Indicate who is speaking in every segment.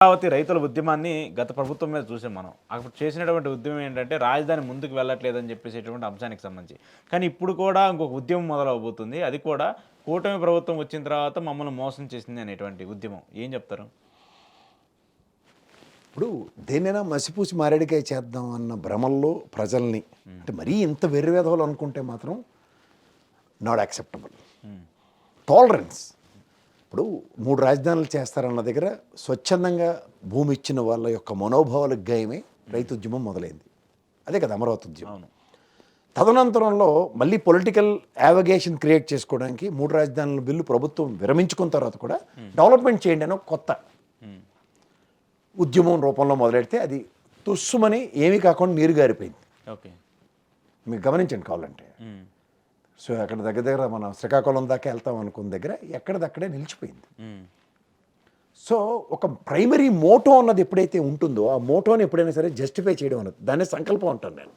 Speaker 1: అమరావతి రైతుల ఉద్యమాన్ని గత ప్రభుత్వం మీద చూసాం మనం. అప్పుడు చేసినటువంటి ఉద్యమం ఏంటంటే రాజధాని ముందుకు వెళ్ళట్లేదని చెప్పేసేటువంటి అంశానికి సంబంధించి. కానీ ఇప్పుడు కూడా ఇంకొక ఉద్యమం మొదలవబోతుంది. అది కూడా కూటమి ప్రభుత్వం వచ్చిన తర్వాత మమ్మల్ని మోసం చేసింది అనేటువంటి ఉద్యమం. ఏం చెప్తారు?
Speaker 2: ఇప్పుడు దేన్నైనా మసిపూసి మారేడికాయ చేద్దాం అన్న భ్రమల్లో ప్రజల్ని అంటే మరీ ఇంత వెర్రివేధవులు అనుకుంటే మాత్రం నాట్ యాక్సెప్టబుల్. టాలరెన్స్. ఇప్పుడు 3 రాజధానులు చేస్తారన్న దగ్గర స్వచ్ఛందంగా భూమి ఇచ్చిన వాళ్ళ యొక్క మనోభావాలకు గాయమే రైతు ఉద్యమం మొదలైంది. అదే కదా అమరావతి ఉద్యమం. తదనంతరంలో మళ్ళీ పొలిటికల్ యావగేషన్ క్రియేట్ చేసుకోవడానికి 3 రాజధానుల బిల్లు ప్రభుత్వం విరమించుకున్న తర్వాత కూడా డెవలప్మెంట్ చేయండి అని ఒక కొత్త ఉద్యమం రూపంలో మొదలెడితే అది తుస్సుమని ఏమీ కాకుండా నీరు గారిపోయింది.
Speaker 1: ఓకే,
Speaker 2: మీకు గమనించండి కావాలంటే. సో అక్కడ దగ్గర మనం శ్రీకాకుళం దాకా వెళ్తాం అనుకున్న దగ్గర ఎక్కడిదక్కడే నిలిచిపోయింది. సో ఒక ప్రైమరీ మోటో అన్నది ఎప్పుడైతే ఉంటుందో ఆ మోటోని ఎప్పుడైనా సరే జస్టిఫై చేయడం అన్నది దాన్ని సంకల్పం అంటాను నేను.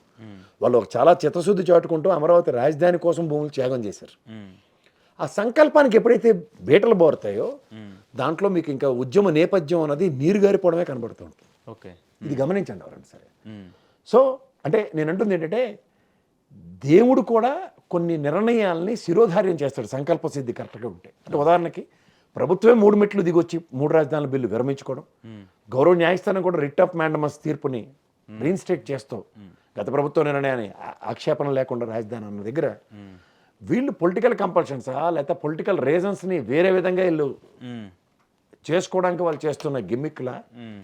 Speaker 2: వాళ్ళు ఒక చాలా చిత్తశుద్ధి చాటుకుంటూ అమరావతి రాజధాని కోసం భూములు త్యాగం చేశారు. ఆ సంకల్పానికి ఎప్పుడైతే బీటలు బోరుతాయో దాంట్లో మీకు ఇంకా ఉద్యమ నేపథ్యం అన్నది నీరు గారిపోవడమే కనబడుతూ ఉంటుంది.
Speaker 1: ఓకే,
Speaker 2: ఇది గమనించండి ఎవరైనా సరే. సో అంటే నేను అంటుంది ఏంటంటే దేవుడు కూడా కొన్ని నిర్ణయాల్ని శిరోధార్యం చేస్తాడు సంకల్ప సిద్ధి కరెక్ట్గా ఉంటే. అంటే ఉదాహరణకి ప్రభుత్వమే 3 మెట్లు దిగొచ్చి 3 రాజధానుల బిల్లు విరమించుకోవడం, గౌరవ న్యాయస్థానం కూడా రిట్ ఆఫ్ మ్యాండమస్ తీర్పుని రీఇన్స్టేట్ చేస్తూ గత ప్రభుత్వ నిర్ణయాన్ని ఆక్షేపణ లేకుండా రాజధాని అన్న దగ్గర వీళ్ళు పొలిటికల్ కంపల్షన్సా లేకపోతే పొలిటికల్ రీజన్స్ని వేరే విధంగా వీళ్ళు చేసుకోవడానికి వాళ్ళు చేస్తున్న గిమ్మిక్లా